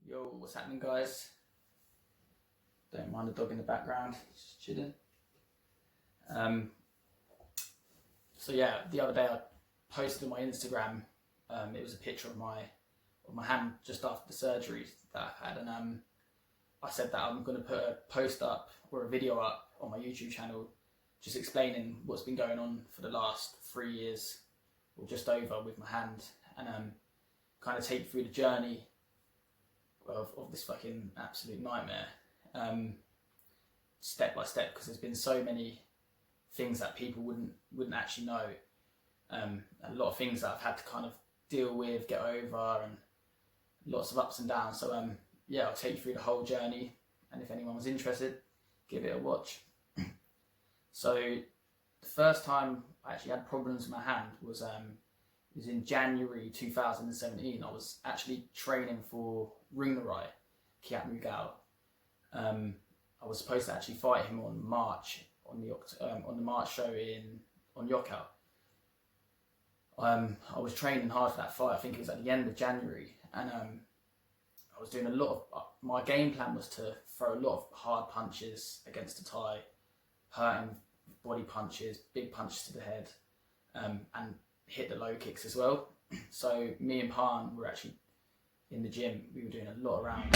Yo, what's happening, guys? Don't mind the dog in the background, just chilling. So yeah, the other day I posted on my Instagram. It was a picture of my hand just after the surgery that I had, and I said that I'm going to put a post up or a video up on my YouTube channel, just explaining what's been going on for the last 3 years or just over with my hand, and kind of take you through the journey of this fucking absolute nightmare, step by step, because there's been so many things that people wouldn't actually know, a lot of things that I've had to kind of deal with, get over, and lots of ups and downs. So yeah, I'll take you through the whole journey, and if anyone was interested, give it a watch. So the first time I actually had problems with my hand was in January 2017. I was actually training for Muay, McGowan. I was supposed to actually fight him on the March show on Yokkao. I was training hard for that fight. I think it was at the end of January, and I was doing a lot of. My game plan was to throw a lot of hard punches against the Thai, hurting body punches, big punches to the head, and hit the low kicks as well. So me and Pan were actually in the gym. We were doing a lot around.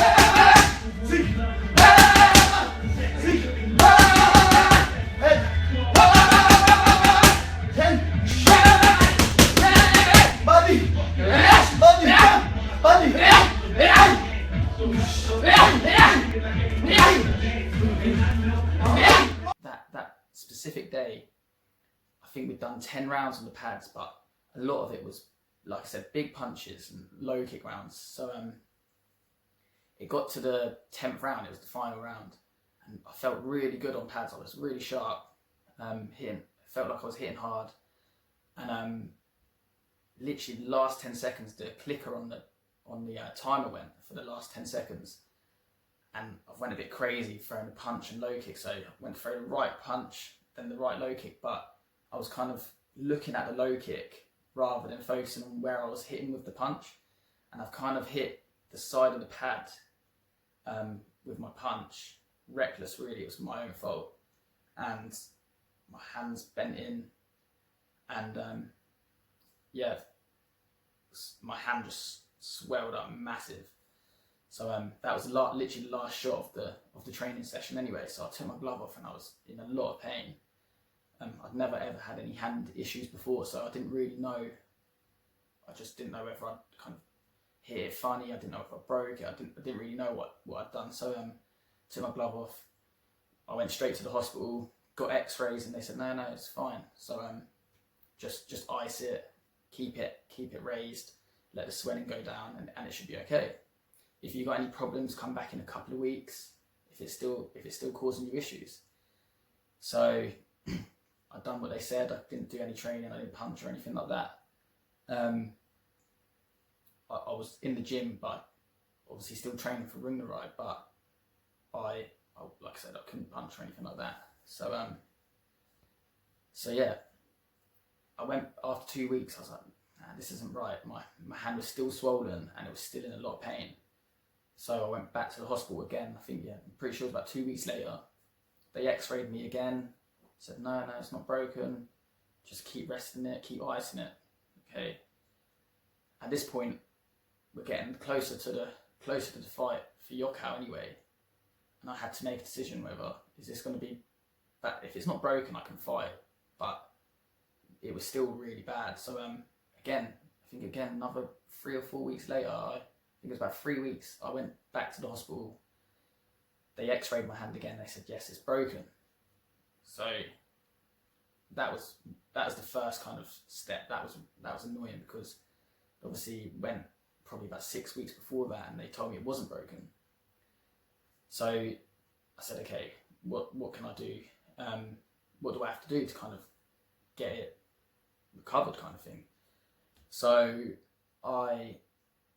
That specific day, I think we'd done 10 rounds on the pads, but a lot of it was, like I said, big punches and low kick rounds. So it got to the 10th round. It was the final round, and I felt really good on pads. I was really sharp, hitting. Felt like I was hitting hard, and literally the last 10 seconds, the clicker on the timer went for the last 10 seconds, and I went a bit crazy throwing a punch and low kick. So I went to throw the right punch, then the right low kick, but I was kind of looking at the low kick rather than focusing on where I was hitting with the punch, and I've kind of hit the side of the pad with my punch, reckless really. It was my own fault, and my hands bent in, and yeah, my hand just swelled up massive. So that was literally the last shot of the training session anyway. So I took my glove off and I was in a lot of pain. I'd never ever had any hand issues before, so I didn't really know. I just didn't know whether I'd kind of hit it funny. I didn't know if I broke it. I didn't really know what I'd done. So took my glove off. I went straight to the hospital, got X-rays, and they said no, it's fine. So just ice it, keep it raised, let the swelling go down, and it should be okay. If you got any problems, come back in a couple of weeks. If it's still causing you issues. So I'd done what they said. I didn't do any training. I didn't punch or anything like that. I was in the gym, but obviously still training for ring the ride. But I like I said, I couldn't punch or anything like that. So yeah, I went after 2 weeks. I was like, nah, this isn't right. My hand was still swollen and it was still in a lot of pain. So I went back to the hospital again. I think, I'm pretty sure it was about 2 weeks later. They X-rayed me again. Said no, it's not broken. Just keep resting it, keep icing it. Okay. At this point, we're getting closer to the fight for Yokkao anyway, and I had to make a decision whether is this going to be. But if it's not broken, I can fight. But it was still really bad. So another 3 or 4 weeks later, I think it was about 3 weeks, I went back to the hospital. They X-rayed my hand again. They said yes, it's broken. So that was the first kind of step. That was annoying, because obviously went probably about 6 weeks before that, and they told me it wasn't broken. So I said, okay, what can I do? What do I have to do to kind of get it recovered, kind of thing? So I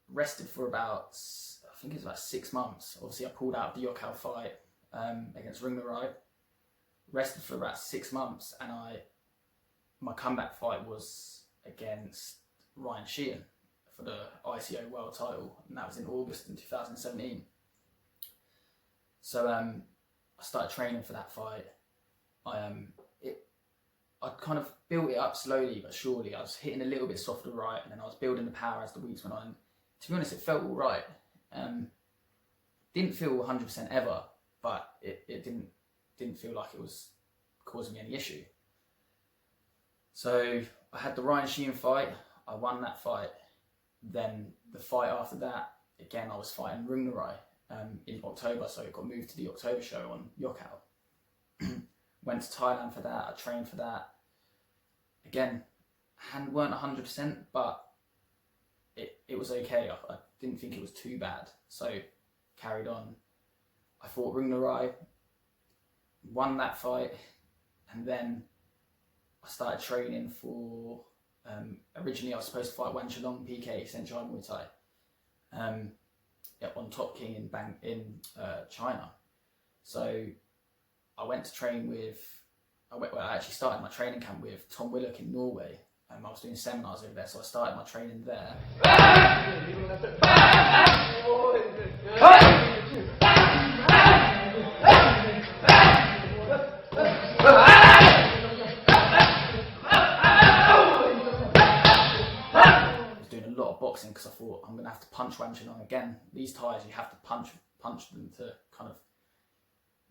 rested for about, I think it was about 6 months. Obviously I pulled out of the Yokkao fight against Ring the Ride. Rested for about 6 months, and my comeback fight was against Ryan Sheehan for the ICO world title, and that was in August in 2017. So I started training for that fight. I kind of built it up slowly but surely. I was hitting a little bit softer right, and then I was building the power as the weeks went on. To be honest, it felt all right. Didn't feel 100% ever, but it didn't feel like it was causing me any issue. So I had the Ryan Sheehan fight. I won that fight. Then the fight after that, again, I was fighting Rungnarai in October, so it got moved to the October show on Yokkao. Went to Thailand for that. I trained for that. Again, hand weren't 100%, but it was okay. I didn't think it was too bad, so carried on. I fought Rungnarai, won that fight, and then I started training for. Originally, I was supposed to fight Wan Chalong PK Senchai Muay Thai on Top King in China. So I went to train with. I actually started my training camp with Tom Willock in Norway. I was doing seminars over there, so I started my training there. Boxing because I thought I'm going to have to punch Wan Chalong again. These Thais, you have to punch them to kind of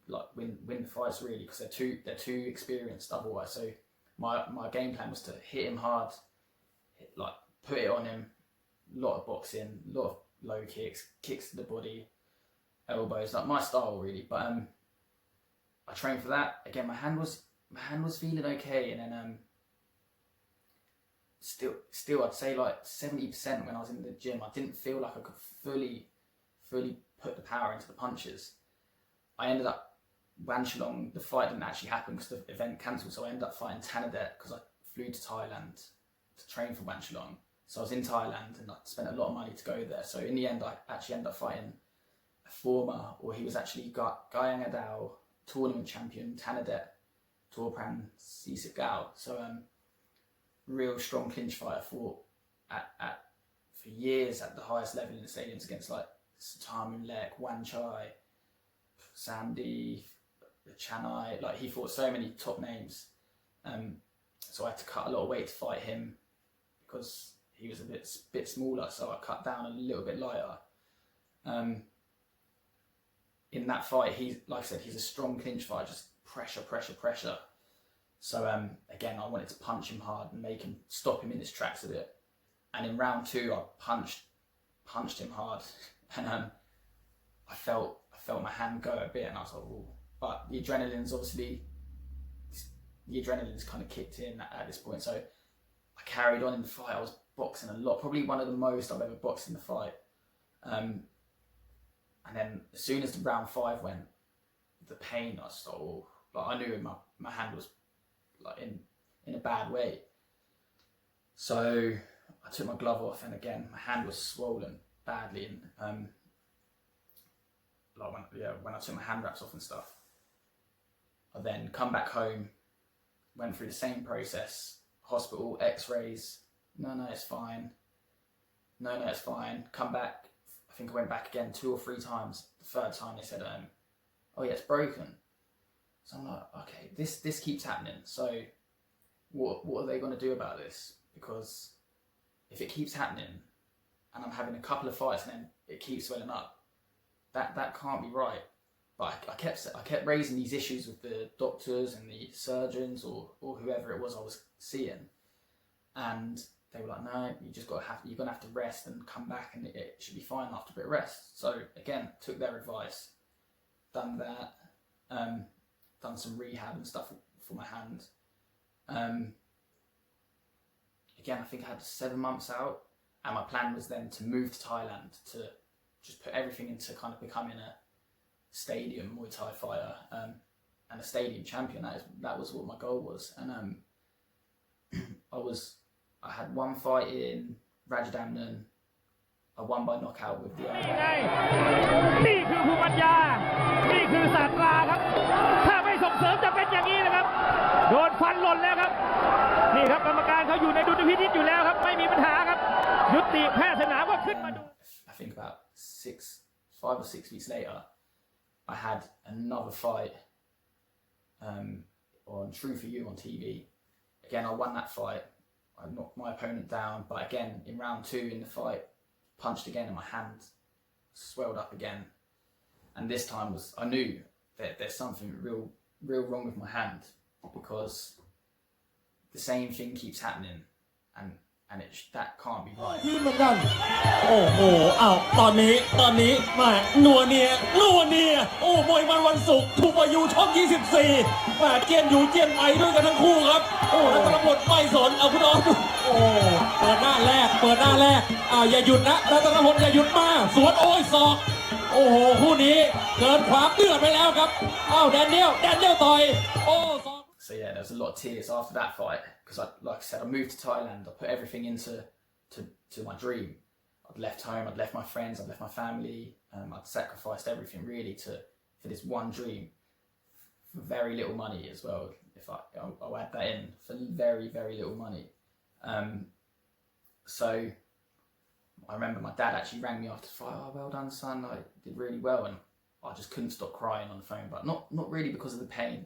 like win the fights really, because they're too experienced otherwise. So my game plan was to hit him hard, like put it on him, a lot of boxing, a lot of low kicks to the body, elbows, like my style really. But I trained for that. Again, my hand was feeling okay, and then Still, I'd say like 70% when I was in the gym, I didn't feel like I could fully put the power into the punches. I ended up, Wan Chalong, the fight didn't actually happen because the event cancelled, so I ended up fighting Thanadet because I flew to Thailand to train for Wan Chalong. So I was in Thailand and I spent a lot of money to go there. So in the end, I actually ended up fighting a former, or he was actually Guyang Adao tournament champion, Thanadet Torpran Sisagao. So real strong clinch fight. I fought for years at the highest level in the stadiums against like Satam Lek, Wan Chai, Sandy, Chanai. Like he fought so many top names. So I had to cut a lot of weight to fight him because he was a bit smaller. So I cut down a little bit lighter. In that fight, like I said, he's a strong clinch fighter, just pressure. So again, I wanted to punch him hard and make him stop him in his tracks a bit. And in round 2, I punched him hard, and I felt my hand go a bit, and I was like, "Ooh." But the adrenaline's kind of kicked in at this point. So I carried on in the fight. I was boxing a lot, probably one of the most I've ever boxed in the fight. And then as soon as the round 5 went, the pain, I was like, "Oh." Like I knew my hand was like in a bad way. So I took my glove off, and again my hand was swollen badly, and when I took my hand wraps off and stuff, I then come back home, went through the same process, hospital, x-rays, no it's fine, no it's fine, come back, I think I went back again 2 or 3 times. The 3rd time they said oh yeah, it's broken. So I'm like, okay, this keeps happening. So what are they going to do about this? Because if it keeps happening and I'm having a couple of fights and then it keeps swelling up, that can't be right. But I kept raising these issues with the doctors and the surgeons or whoever it was I was seeing, and they were like, no, you're gonna have to rest and come back, and it should be fine after a bit of rest. So again, took their advice, done that. Done some rehab and stuff for my hand. Again, I think I had 7 months out, and my plan was then to move to Thailand to just put everything into kind of becoming a stadium Muay Thai fighter and a stadium champion. That was what my goal was. And I had one fight in Rajadamnern. I won by knockout with the elbow. นี่คือภูมิปัญญา นี่คือศาสตราครับ ถ้าไม่ส่งเสริมจะเป็นอย่างนี้นะครับ โดนฟันหล่นแล้วครับ นี่ครับกรรมการเขาอยู่ในดุลพินิจอยู่แล้วครับ ไม่มีปัญหาครับ ยุติแพทย์สนามก็ขึ้นมาดู I think about 5 or 6 weeks later, I had another fight on True For You on TV. Again, I won that fight. I knocked my opponent down, but again, in round 2 in the fight, punched again and my hand swelled up again. And this time I knew that there's something real wrong with my hand, because the same thing keeps happening, and that can't be right. ทีมเหมือนกันโอ้โหอ้าวตอนนี้แม่นัวเนียโอ้มวยวันศุกร์ทูปยูช่อง24แม่เจียนอยู่เจียนไปด้วยกันทั้งคู่ครับโอ้รัตนพลไม่สนเอาคุณออสโอ้เปิดหน้าแรกอย่าหยุดนะรัตนพลอย่าหยุดมาสวนโอ้ยศอกโอ้โหคู่นี้เกินความเดือดไปแล้วครับอ้าวแดเนียลต่อยโอ้ศอก So yeah, there was a lot of tears after that fight, because like I said, I moved to Thailand. I put everything into my dream. I'd left home, I'd left my friends, I'd left my family. I'd sacrificed everything really for this one dream, for very little money as well. If I'll add that in, for very little money. So I remember my dad actually rang me after the fight. Oh, well done, son! I did really well, and I just couldn't stop crying on the phone. But not really because of the pain.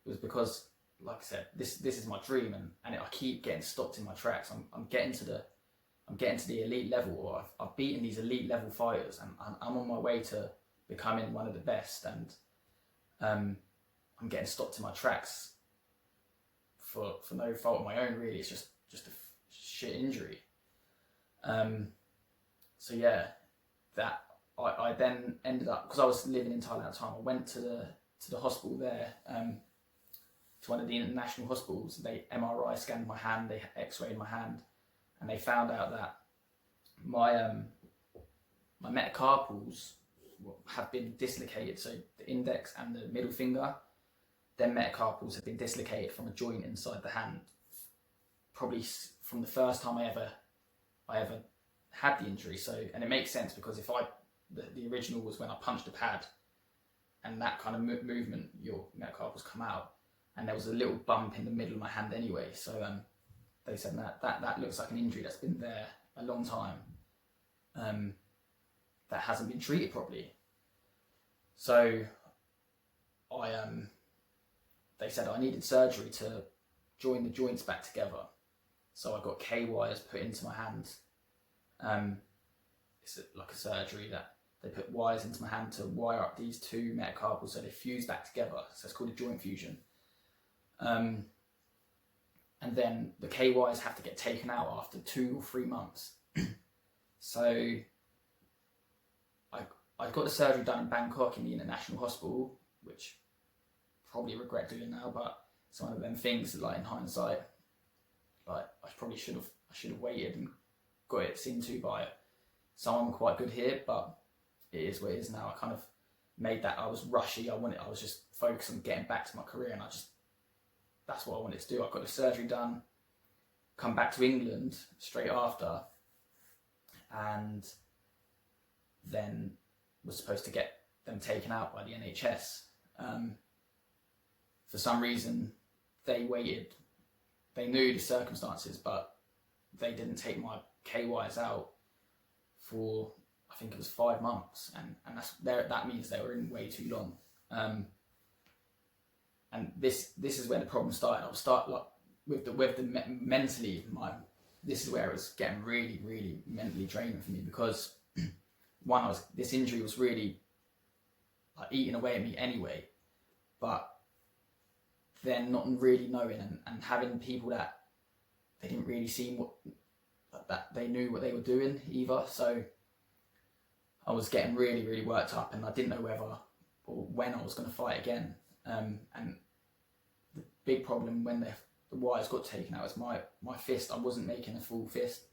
It was because, like I said, this is my dream, and I keep getting stopped in my tracks. I'm getting to the elite level, or I've beaten these elite level fighters, and I'm on my way to becoming one of the best, and I'm getting stopped in my tracks for no fault of my own, really. It's just a shit injury. So yeah, that I then ended up, because I was living in Thailand at the time, I went to the hospital there, to one of the international hospitals. They MRI scanned my hand, they x-rayed my hand, and they found out that my metacarpals have been dislocated. So the index and the middle finger, their metacarpals have been dislocated from a joint inside the hand, probably from the first time I ever had the injury. So, and it makes sense, because if the original was when I punched a pad, and that kind of movement, your metacarpals come out, and there was a little bump in the middle of my hand anyway. So they said that looks like an injury that's been there a long time, that hasn't been treated properly. So they said I needed surgery to join the joints back together. So I got K-wires put into my hand. It's like a surgery that they put wires into my hand to wire up these two metacarpals so they fuse back together. So it's called a joint fusion. And then the K-wires have to get taken out after 2 or 3 months. So I got the surgery done in Bangkok in the international hospital, which probably regret doing now, but it's one of them things that, like, in hindsight, like, I should have waited and got it seen to by someone quite good here, but it is what it is now. I kind of made that, I was rushy, I was just focused on getting back to my career, and that's what I wanted to do. I got the surgery done, come back to England straight after, and then was supposed to get them taken out by the NHS. For some reason, they waited. They knew the circumstances, but they didn't take my K-wires out for, I think it was 5 months, and that means they were in way too long. And this is where the problem started. I would start, like, with the mentally, this is where it was getting really mentally draining for me, because this injury was really, like, eating away at me anyway, but then not really knowing and having people that they didn't really seem that they knew what they were doing either. So I was getting really worked up, and I didn't know whether or when I was going to fight again. And the big problem when the wires got taken out was my fist. I wasn't making a full fist.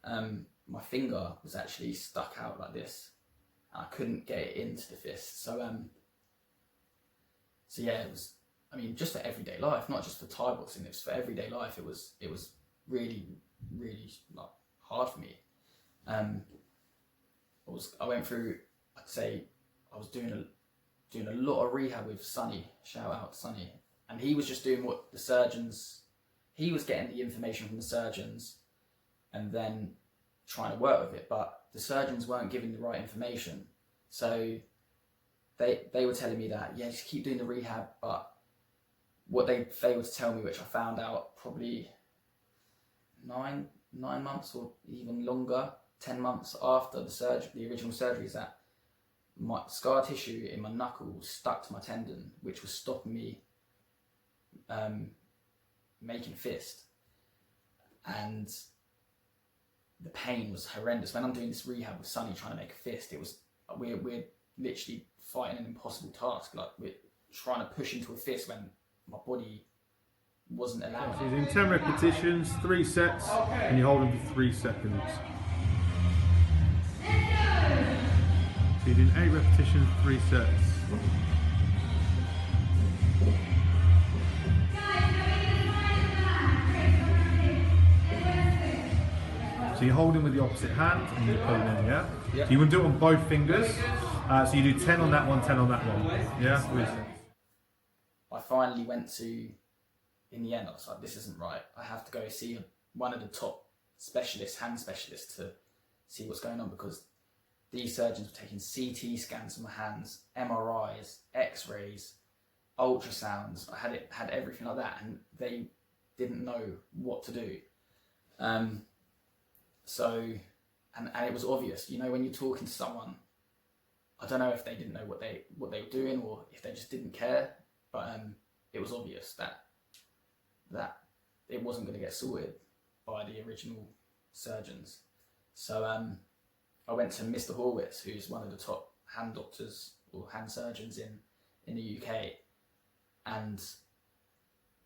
My finger was actually stuck out like this, and I couldn't get it into the fist. So yeah, it was, I mean, just for everyday life, not just for Thai boxing, it was for everyday life. It was really like hard for me. I went through, I'd say, I was doing a lot of rehab with Sonny. Shout out Sonny. And he was just doing what the surgeons, he was getting the information from the surgeons, and then trying to work with it, but the surgeons weren't giving the right information. So they were telling me that, yeah, just keep doing the rehab, but what they failed to tell me, which I found out probably nine months or even longer, 10 months after the original surgery, is that my scar tissue in my knuckle stuck to my tendon, which was stopping me making a fist. And the pain was horrendous. When I'm doing this rehab with Sonny trying to make a fist, we're literally fighting an impossible task. Like, we're trying to push into a fist when my body wasn't allowed. So you're doing 10 repetitions, 3 sets, and you hold them for 3 seconds. So you're doing 8 repetitions, 3 sets. So you're holding with the opposite hand and you're pulling in, yeah? Yep. So you want to do it on both fingers. So you do 10 on that one, 10 on that one. Yeah? 3 sets. I finally went to, in the end, I was like, this isn't right. I have to go see one of the top specialists, hand specialists, to see what's going on, because these surgeons were taking CT scans of my hands, MRIs, X-rays, ultrasounds. I had everything like that, and they didn't know what to do. So it was obvious, when you're talking to someone, I don't know if they didn't know what they were doing or if they just didn't care, but it was obvious that it wasn't going to get sorted by the original surgeons. So I went to Mr. Horwitz, who's one of the top hand doctors or hand surgeons in the UK, and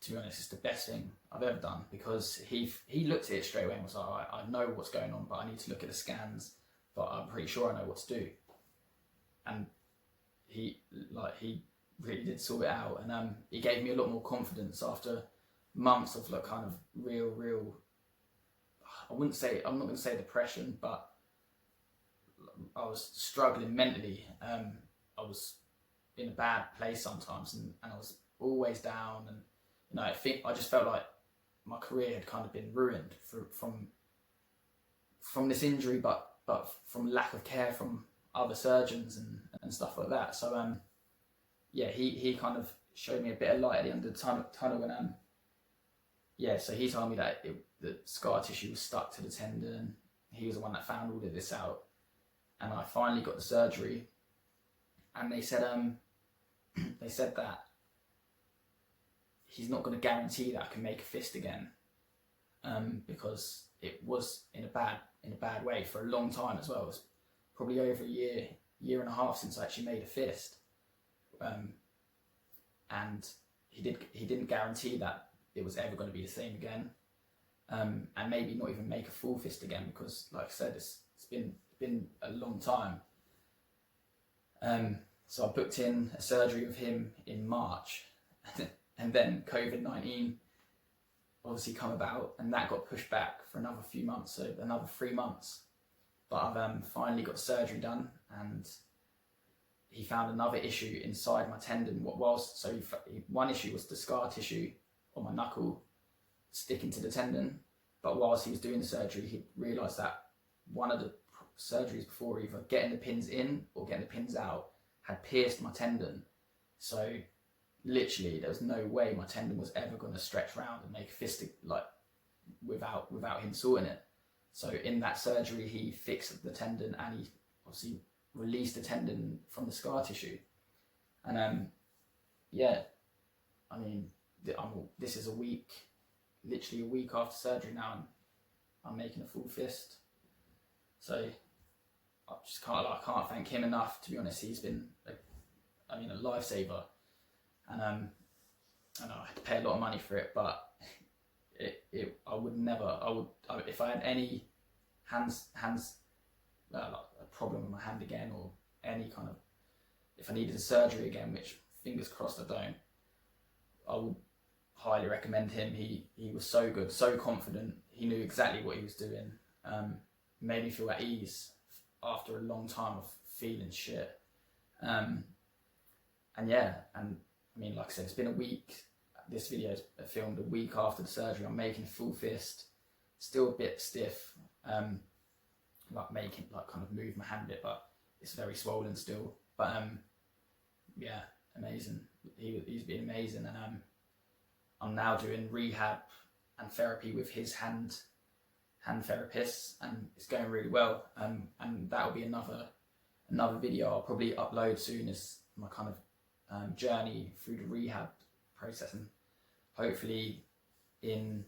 to be honest, it's the best thing I've ever done, because he looked at it straight away and was like, I know what's going on, but I need to look at the scans, but I'm pretty sure I know what to do. And he really did sort it out, and he gave me a lot more confidence after months of like kind of real, I'm not going to say depression, but I was struggling mentally. I was in a bad place sometimes, and I was always down, and I just felt like my career had kind of been ruined from this injury, but from lack of care from other surgeons and stuff like that. So he kind of showed me a bit of light at the end of the tunnel when so he told me that the scar tissue was stuck to the tendon. He was the one that found all of this out, and I finally got the surgery, and they said that he's not going to guarantee that I can make a fist again, because it was in a bad way for a long time as well. It was probably over a year and a half since I actually made a fist, and he didn't guarantee that it was ever going to be the same again, and maybe not even make a full fist again, because like I said, it's been a long time. So I booked in a surgery with him in March, and then COVID-19 obviously come about, and that got pushed back for another few months, so another 3 months. But I've finally got surgery done, and he found another issue inside my tendon. One issue was the scar tissue on my knuckle sticking to the tendon, but whilst he was doing the surgery, he realised that one of the surgeries before, either getting the pins in or getting the pins out, had pierced my tendon. So literally there was no way my tendon was ever going to stretch around and make a fist without him sorting it. So in that surgery, he fixed the tendon, and he obviously released the tendon from the scar tissue. And this is literally a week after surgery now, and I'm making a full fist. So I can't thank him enough, to be honest. He's been a lifesaver, and I had to pay a lot of money for it, but I would if I had any a problem with my hand again, or any kind of, if I needed a surgery again, which fingers crossed I don't, I would highly recommend him. He was so good, so confident. He knew exactly what he was doing. Made me feel at ease after a long time of feeling shit. Like I said, it's been a week. This video is filmed a week after the surgery. I'm making a full fist, still a bit stiff, like making like kind of move my hand a bit, but it's very swollen still. But yeah, amazing. He's been amazing, and I'm now doing rehab and therapy with his hand therapist, and it's going really well. And that'll be another video I'll probably upload soon, as my kind of journey through the rehab process, and hopefully in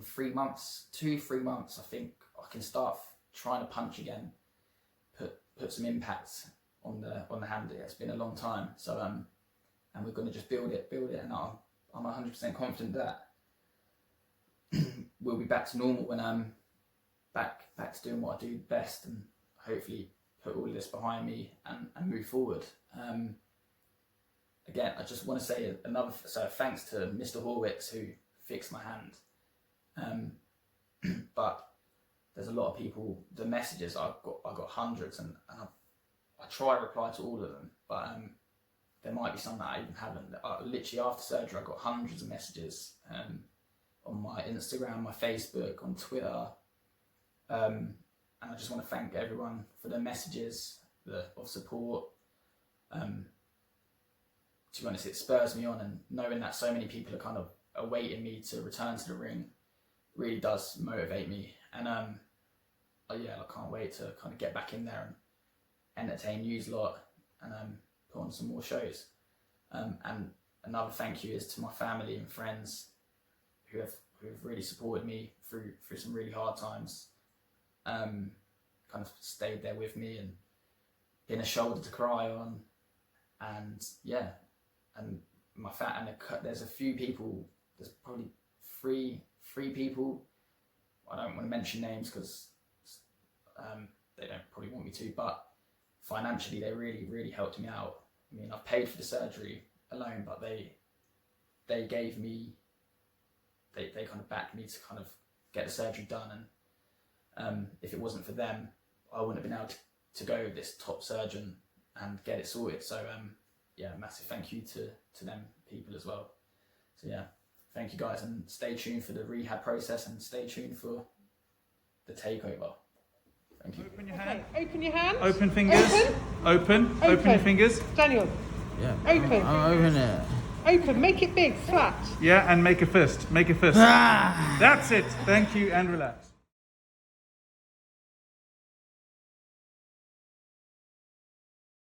3 months, 2-3 months, I think I can start trying to punch again, put some impact on the hand. It's been a long time, so and we're going to just build it, and I'm 100% confident that we'll be back to normal when I'm back to doing what I do best, and hopefully put all of this behind me and move forward. Again, I just want to say so thanks to Mr. Horwitz who fixed my hand. But there's a lot of people, the messages I got hundreds, and I try to reply to all of them, but there might be some that I even haven't. Literally after surgery I got hundreds of messages on my Instagram, my Facebook, on Twitter, and I just want to thank everyone for their messages of support. To be honest, it spurs me on, and knowing that so many people are kind of awaiting me to return to the ring really does motivate me. And yeah, I can't wait to kind of get back in there and entertain you lot, and put on some more shows. And another thank you is to my family and friends who have really supported me through some really hard times. Kind of stayed there with me and been a shoulder to cry on. And yeah, and there's a few people. There's probably three people. I don't want to mention names because they don't probably want me to, but financially they really helped me out. I mean, I've paid for the surgery alone, but they gave me, they kind of backed me to kind of get the surgery done. And if it wasn't for them, I wouldn't have been able to go with this top surgeon and get it sorted. So yeah, massive thank you to them people as well. So yeah, thank you guys, and stay tuned for the rehab process, and stay tuned for the takeover. Thank you. Open your hand. Okay, open your hands. Open fingers. Open your fingers. Daniel. Yeah. Open. I'm open it. Open. Make it big, flat. Yeah, and make a fist. Make a fist. That's it. Thank you, and relax.